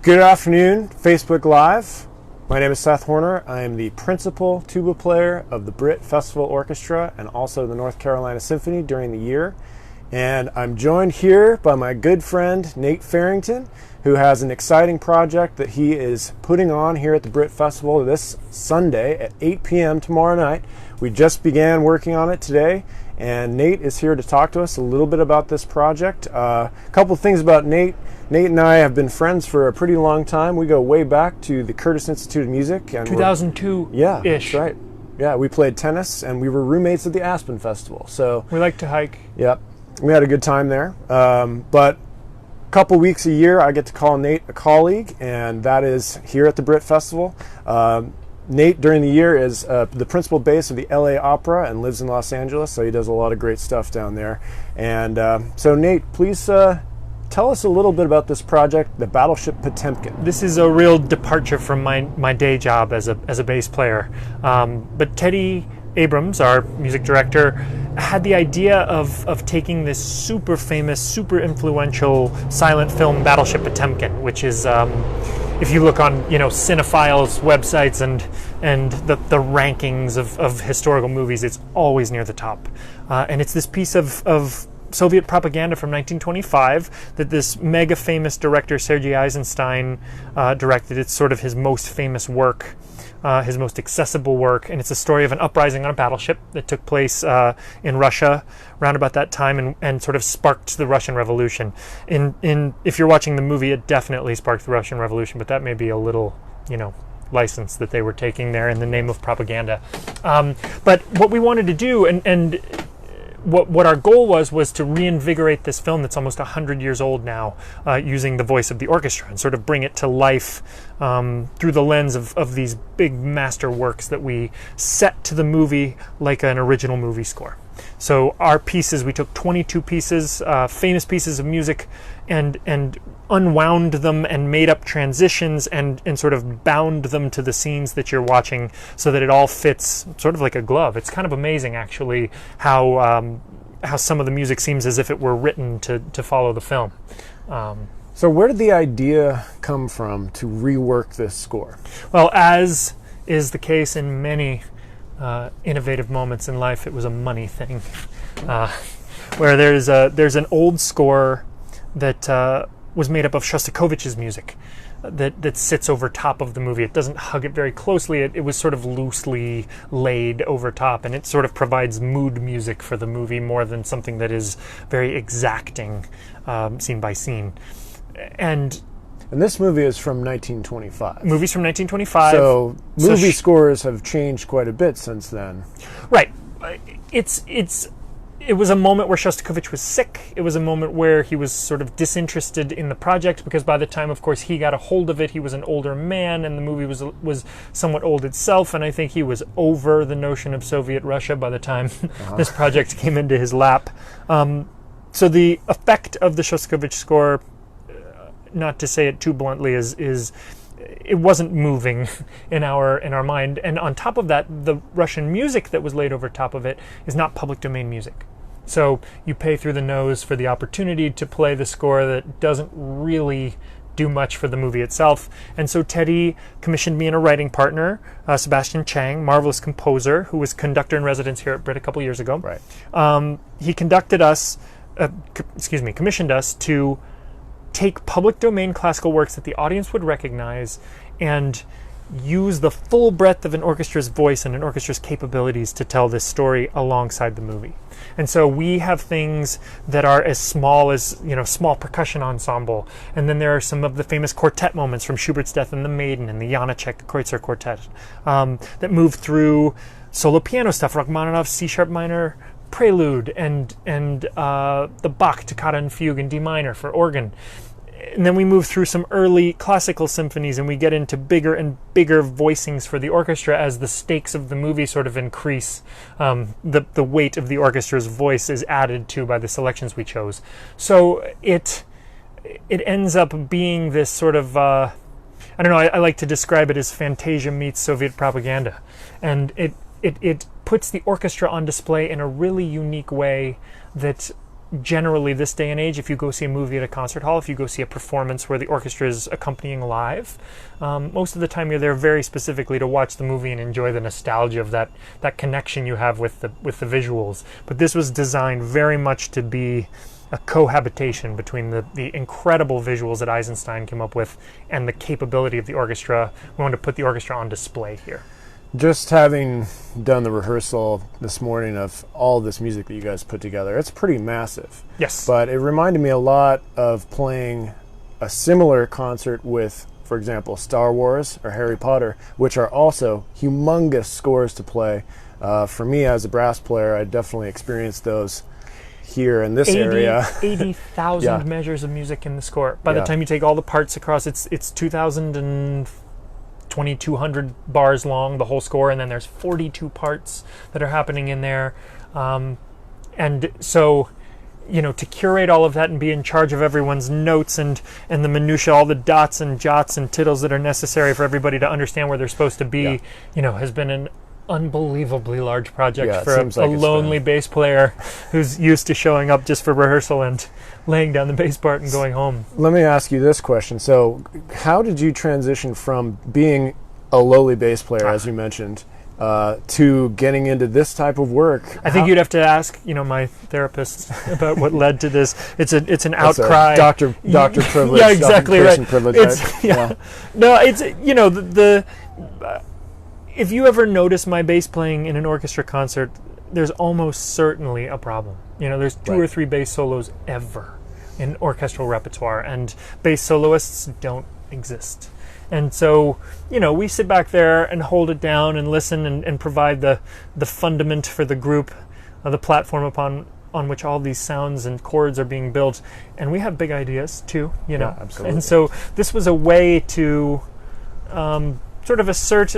Good afternoon, Facebook Live. My name is Seth Horner. I am the principal tuba player of the Britt Festival Orchestra and also the North Carolina Symphony during the year. And I'm joined here by my good friend Nate Farrington, who has an exciting project that he is putting on here at the Britt Festival this Sunday at 8 p.m. tomorrow night. We just began working on it today, and Nate is here to talk to us a little bit about this project. A couple of things about Nate. Nate and I have been friends for a pretty long time. We go way back to the Curtis Institute of Music. And 2002-ish. Yeah, that's right. Yeah, we played tennis, and we were roommates at the Aspen Festival. So we like to hike. Yep, we had a good time there. But a couple weeks a year, I get to call Nate a colleague, and that is here at the Britt Festival. Nate, during the year, is the principal bass of the LA Opera and lives in Los Angeles, so he does a lot of great stuff down there. And so, Nate, please tell us a little bit about this project, the Battleship Potemkin. This is a real departure from my day job as a bass player. But Teddy Abrams, our music director, had the idea of taking this super famous, super influential silent film, Battleship Potemkin, which is, if you look on cinephiles websites and the rankings of historical movies, it's always near the top. And it's this piece of Soviet propaganda from 1925 that this mega famous director Sergei Eisenstein directed. It's sort of his most famous work, his most accessible work, and it's a story of an uprising on a battleship that took place in Russia around about that time and sort of sparked the Russian Revolution. If you're watching the movie, it definitely sparked the Russian Revolution, but that may be a little, license that they were taking there in the name of propaganda. But what we wanted to do, and what our goal was to reinvigorate this film that's almost 100 years old now, using the voice of the orchestra and sort of bring it to life through the lens of these big master works that we set to the movie like an original movie score. So our pieces, we took 22 pieces, famous pieces of music, and unwound them and made up transitions and sort of bound them to the scenes that you're watching so that it all fits sort of like a glove. It's kind of amazing, actually, how some of the music seems as if it were written to follow the film. So where did the idea come from to rework this score? Well, as is the case in many innovative moments in life, it was a money thing. Where there's an old score that was made up of Shostakovich's music that sits over top of the movie. It doesn't hug it very closely. It was sort of loosely laid over top, and it sort of provides mood music for the movie more than something that is very exacting, scene by scene. And this movie is from 1925. Movie's from 1925. So movie scores have changed quite a bit since then. Right. It was a moment where Shostakovich was sick. It was a moment where he was sort of disinterested in the project because by the time, of course, he got a hold of it, he was an older man and the movie was somewhat old itself, and I think he was over the notion of Soviet Russia by the time this project came into his lap. So the effect of the Shostakovich score, not to say it too bluntly, is it wasn't moving in our mind. And on top of that, the Russian music that was laid over top of it is not public domain music. So you pay through the nose for the opportunity to play the score that doesn't really do much for the movie itself. And so Teddy commissioned me and a writing partner, Sebastian Chang, marvelous composer, who was conductor in residence here at Britt a couple years ago. Right. He commissioned us to take public domain classical works that the audience would recognize and use the full breadth of an orchestra's voice and an orchestra's capabilities to tell this story alongside the movie. And so we have things that are as small as, small percussion ensemble. And then there are some of the famous quartet moments from Schubert's Death and the Maiden and the Janacek Kreutzer Quartet that move through solo piano stuff, Rachmaninoff's C-sharp minor prelude and the Bach Toccata and Fugue in D minor for organ. And then we move through some early classical symphonies and we get into bigger and bigger voicings for the orchestra as the stakes of the movie sort of increase. The weight of the orchestra's voice is added to by the selections we chose. So it ends up being this sort of, I like to describe it as Fantasia meets Soviet propaganda. And it puts the orchestra on display in a really unique way that generally this day and age, if you go see a movie at a concert hall, if you go see a performance where the orchestra is accompanying live, most of the time you're there very specifically to watch the movie and enjoy the nostalgia of that connection you have with the visuals. But this was designed very much to be a cohabitation between the incredible visuals that Eisenstein came up with and the capability of the orchestra. We wanted to put the orchestra on display here. Just having done the rehearsal this morning of all this music that you guys put together, it's pretty massive. Yes. But it reminded me a lot of playing a similar concert with, for example, Star Wars or Harry Potter, which are also humongous scores to play. For me as a brass player, I definitely experienced those here in this area. 80,000 Yeah. measures of music in the score. By the time you take all the parts across, it's 2,200 bars long, the whole score, and then there's 42 parts that are happening in there. And so, to curate all of that and be in charge of everyone's notes and the minutia, all the dots and jots and tittles that are necessary for everybody to understand where they're supposed to be, has been an unbelievably large project for a lonely bass player who's used to showing up just for rehearsal and laying down the bass part and going home. Let me ask you this question. So how did you transition from being a lowly bass player, as you mentioned, to getting into this type of work? I think you'd have to ask, my therapist about what led to this. It's an outcry. Doctor privilege. Yeah, exactly right. Privilege, No, it's if you ever notice my bass playing in an orchestra concert, there's almost certainly a problem. There's two or three bass solos ever in orchestral repertoire, and bass soloists don't exist. And so, we sit back there and hold it down and listen and provide the fundament for the group, the platform on which all these sounds and chords are being built. And we have big ideas too, Yeah, absolutely. And so this was a way to sort of assert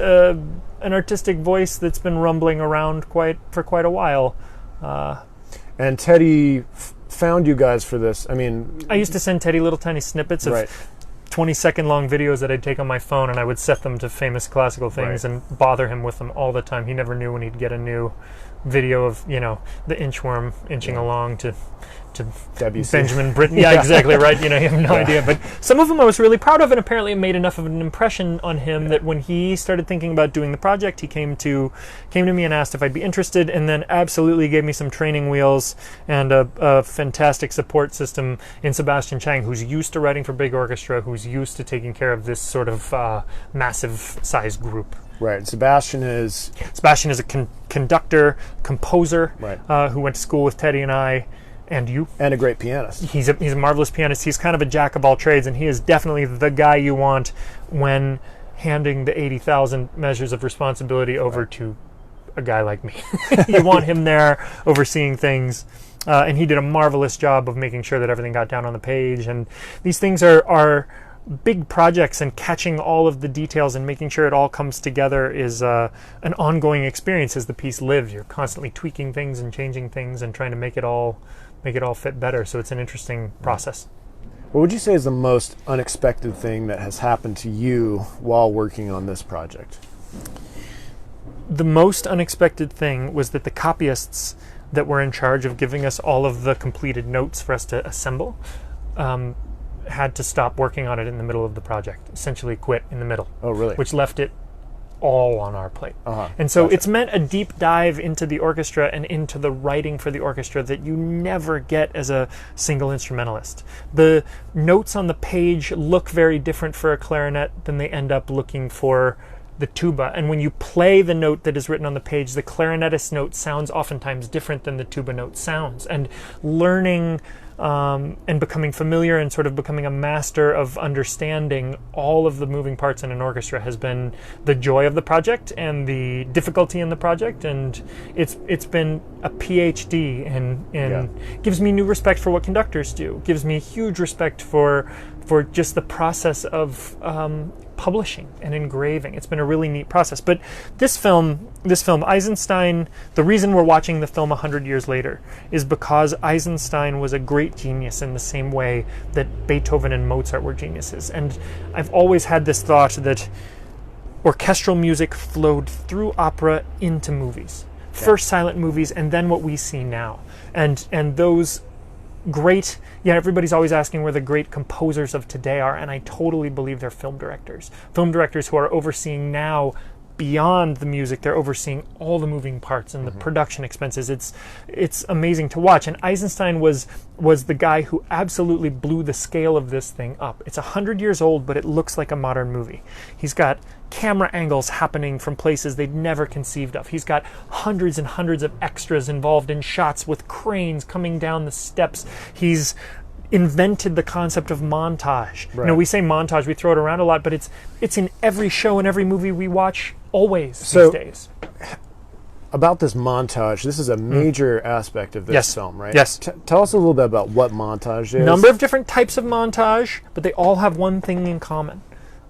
an artistic voice that's been rumbling around for quite a while. And Teddy found you guys for this. I mean, I used to send Teddy little tiny snippets of 20-second long videos that I'd take on my phone, and I would set them to famous classical things and bother him with them all the time. He never knew when he'd get a new video of the inchworm inching along to Debussy. Benjamin Britten. Yeah, exactly right. You have no idea. But some of them I was really proud of, and apparently it made enough of an impression on him that when he started thinking about doing the project, he came to me and asked if I'd be interested, and then absolutely gave me some training wheels and a fantastic support system in Sebastian Chang, who's used to writing for big orchestra, who's used to taking care of this sort of massive size group. Right. Sebastian is a conductor, composer, who went to school with Teddy and I. And you. And a great pianist. He's a marvelous pianist. He's kind of a jack of all trades, and he is definitely the guy you want when handing the 80,000 measures of responsibility over to a guy like me. You want him there overseeing things. And he did a marvelous job of making sure that everything got down on the page. And these things are big projects, and catching all of the details and making sure it all comes together is an ongoing experience as the piece lives. You're constantly tweaking things and changing things and trying to make it all fit better. So it's an interesting process. What would you say is the most unexpected thing that has happened to you while working on this project? The most unexpected thing was that the copyists that were in charge of giving us all of the completed notes for us to assemble had to stop working on it in the middle of the project, essentially quit in the middle. Oh, really? Which left it all on our plate. And so it's meant a deep dive into the orchestra and into the writing for the orchestra that you never get as a single instrumentalist. The notes on the page look very different for a clarinet than they end up looking for the tuba. And when you play the note that is written on the page, the clarinetist note sounds oftentimes different than the tuba note sounds. And learning and becoming familiar and sort of becoming a master of understanding all of the moving parts in an orchestra has been the joy of the project and the difficulty in the project, and it's been a PhD in gives me new respect for what conductors do, gives me huge respect for just the process of publishing and engraving. It's been a really neat process. But this film, Eisenstein, the reason we're watching the film 100 years later is because Eisenstein was a great genius in the same way that Beethoven and Mozart were geniuses. And I've always had this thought that orchestral music flowed through opera into movies. First silent movies, and then what we see now. And those great, everybody's always asking where the great composers of today are, and I totally believe they're film directors who are overseeing now, beyond the music, they're overseeing all the moving parts and the production expenses. It's amazing to watch. And Eisenstein was the guy who absolutely blew the scale of this thing up. It's 100 years old, but it looks like a modern movie. He's got camera angles happening from places they'd never conceived of. He's got hundreds and hundreds of extras involved in shots with cranes coming down the steps. He's invented the concept of montage. Right. We say montage, we throw it around a lot, but it's in every show and every movie we watch always these days. About this montage, this is a major aspect of this film, right? Yes. Tell us a little bit about what montage is. Number of different types of montage, but they all have one thing in common.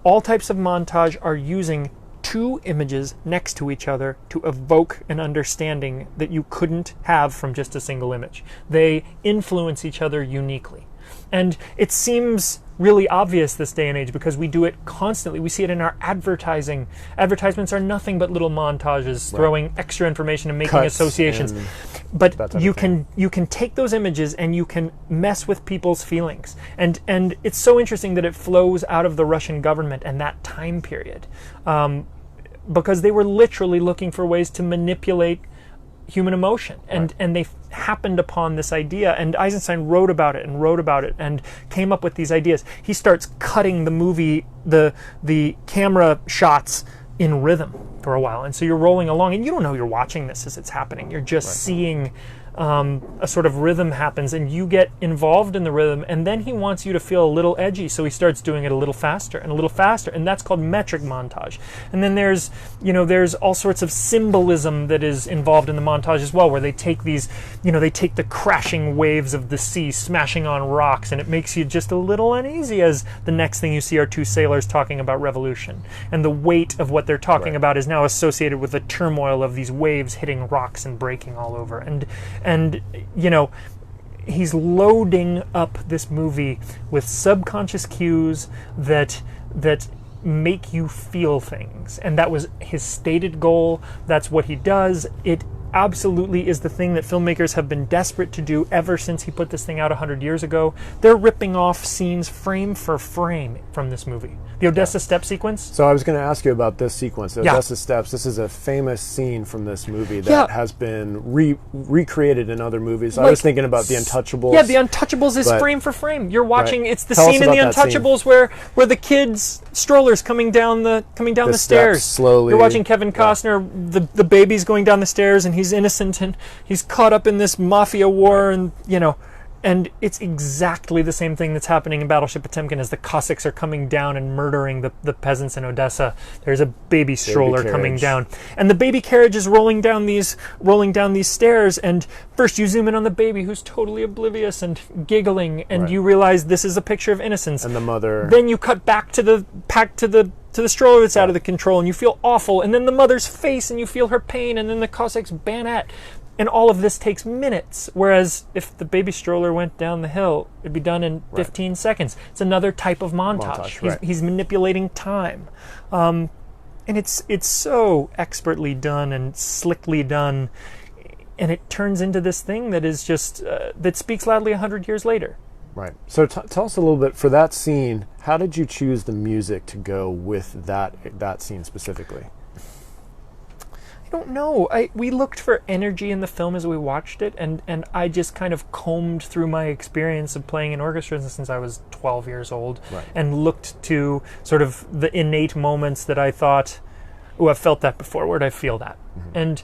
All types of montage are using two images next to each other to evoke an understanding that you couldn't have from just a single image. They influence each other uniquely. And it seems really obvious this day and age because we do it constantly. We see it in our advertising. Advertisements are nothing but little montages throwing extra information and making Cuts associations. and But you can take those images and you can mess with people's feelings. And it's so interesting that it flows out of the Russian government and that time period. Because they were literally looking for ways to manipulate human emotion, and they happened upon this idea, and Eisenstein wrote about it and came up with these ideas. He starts cutting the movie, the camera shots in rhythm for a while, and so you're rolling along and you don't know you're watching this as it's happening. You're just seeing a sort of rhythm happens, and you get involved in the rhythm, and then he wants you to feel a little edgy, so he starts doing it a little faster, and that's called metric montage. And then there's all sorts of symbolism that is involved in the montage as well, where they take these, they take the crashing waves of the sea smashing on rocks, and it makes you just a little uneasy as the next thing you see are two sailors talking about revolution, and the weight of what they're talking about is now associated with the turmoil of these waves hitting rocks and breaking all over. And he's loading up this movie with subconscious cues that make you feel things. And that was his stated goal. That's what he does. It absolutely is the thing that filmmakers have been desperate to do ever since he put this thing out 100 years ago. They're ripping off scenes frame for frame from this movie. The Odessa Steps sequence. So I was going to ask you about this sequence, the Odessa Steps. This is a famous scene from this movie that has been recreated in other movies. I was thinking about The Untouchables. Yeah, The Untouchables is frame for frame. You're watching. It's the Tell scene us in The about that Untouchables where the kids' strollers coming down the stairs slowly. You're watching Kevin Costner. The baby's going down the stairs, and he's innocent, and he's caught up in this mafia war, and it's exactly the same thing that's happening in Battleship Potemkin as the Cossacks are coming down and murdering the peasants in Odessa. There's a baby stroller coming down, and the baby carriage is rolling down these stairs, and first you zoom in on the baby who's totally oblivious and giggling, and you realize this is a picture of innocence. And the mother. Then you cut back to the stroller that's out of the control, and you feel awful, and then the mother's face, and you feel her pain, and then the Cossacks bayonet. And all of this takes minutes, whereas if the baby stroller went down the hill, it'd be done in 15 seconds. It's another type of montage. He's manipulating time. And it's so expertly done and slickly done, and it turns into this thing that is just, that speaks loudly 100 years later. Right. So tell us a little bit, for that scene, how did you choose the music to go with that scene specifically? I don't know. We looked for energy in the film as we watched it, and I just kind of combed through my experience of playing in orchestras since I was 12 years old, and looked to sort of the innate moments that I thought, oh, I've felt that before. Where'd I feel that? And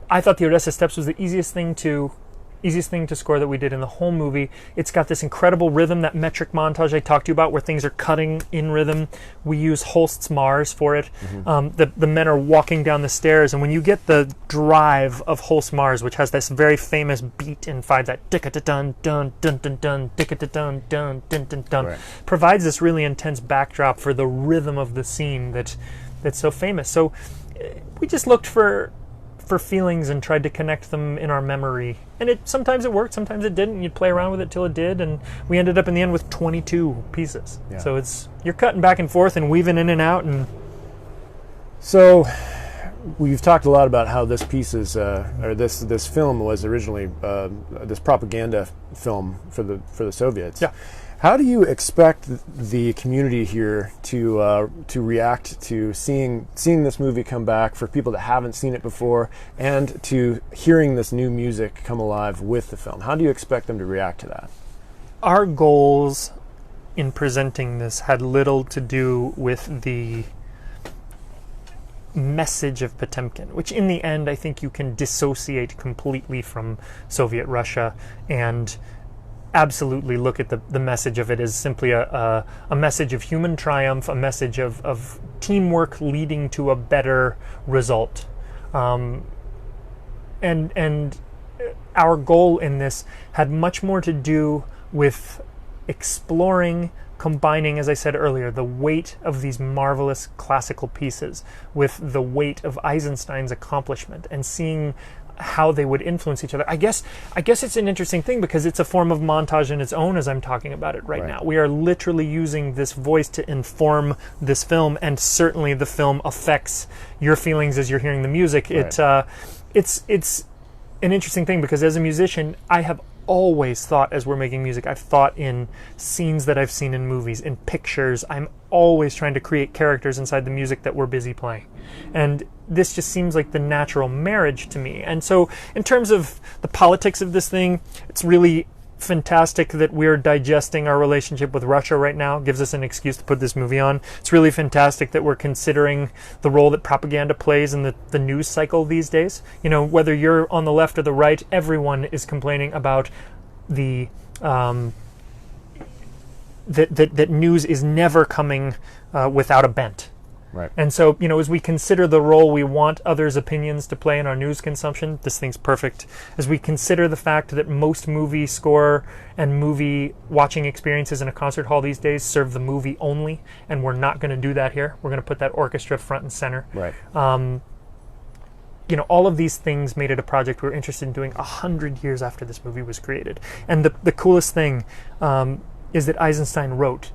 I thought the Odessa Steps was the easiest thing to score that we did in the whole movie. It's got this incredible rhythm, that metric montage I talked to you about, where things are cutting in rhythm. We use Holst's Mars for it. The men are walking down the stairs, and when you get the drive of Holst's Mars, which has this very famous beat in 5, that dun dun dun dun dun dun dun dun dun dun, provides this really intense backdrop for the rhythm of the scene that's so famous. So we just looked for feelings and tried to connect them in our memory, and sometimes it worked, sometimes it didn't. You'd play around with it till it did, and we ended up in the end with 22 pieces. So you're cutting back and forth and weaving in and out. And so we've talked a lot about how this piece is, or this film was originally this propaganda film for the Soviets. Yeah. How do you expect the community here to react to seeing this movie come back, for people that haven't seen it before, and to hearing this new music come alive with the film? How do you expect them to react to that? Our goals in presenting this had little to do with the message of Potemkin, which in the end I think you can dissociate completely from Soviet Russia and absolutely look at the message of it as simply a message of human triumph, a message of teamwork leading to a better result. And our goal in this had much more to do with exploring, combining, as I said earlier, the weight of these marvelous classical pieces with the weight of Eisenstein's accomplishment and seeing how they would influence each other. I guess it's an interesting thing because it's a form of montage in its own as I'm talking about it right now. We are literally using this voice to inform this film, and certainly the film affects your feelings as you're hearing the music. Right. It's an interesting thing because as a musician, I have always thought, as we're making music, I've thought in scenes that I've seen in movies, in pictures. I'm always trying to create characters inside the music that we're busy playing. And this just seems like the natural marriage to me. And so in terms of the politics of this thing, it's really fantastic that we're digesting our relationship with Russia right now. It gives us an excuse to put this movie on. It's really fantastic that we're considering the role that propaganda plays in the news cycle these days. You know, whether you're on the left or the right, everyone is complaining about the that news is never coming without a bent. Right. And so, you know, as we consider the role we want others' opinions to play in our news consumption, this thing's perfect. As we consider the fact that most movie score and movie watching experiences in a concert hall these days serve the movie only, and we're not going to do that here. We're going to put that orchestra front and center. Right. You know, all of these things made it a project we were interested in doing 100 years after this movie was created. And the coolest thing is that Eisenstein wrote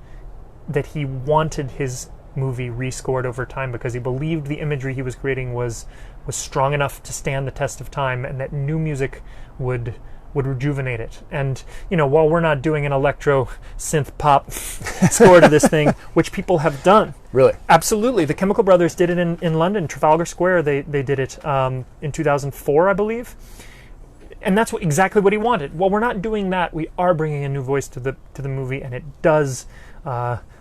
that he wanted his movie rescored over time because he believed the imagery he was creating was strong enough to stand the test of time, and that new music would rejuvenate it. And you know, while we're not doing an electro synth pop score to this thing, which people have done, really, absolutely, the Chemical Brothers did it in London, Trafalgar Square. They did it in 2004, I believe. And that's exactly what he wanted. While we're not doing that, we are bringing a new voice to the movie, and it does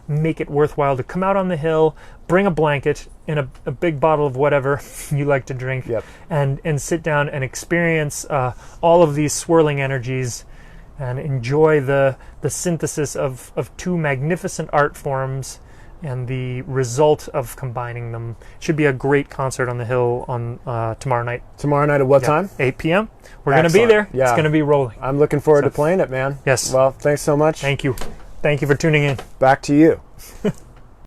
make it worthwhile to come out on the hill, bring a blanket and a big bottle of whatever you like to drink, yep, and sit down and experience all of these swirling energies and enjoy the synthesis of two magnificent art forms and the result of combining them. It should be a great concert on the hill on tomorrow night. Tomorrow night at what time? 8 p.m. We're going to be there. Yeah. It's going to be rolling. I'm looking forward to playing it, man. Yes. Well, thanks so much. Thank you. Thank you for tuning in. Back to you.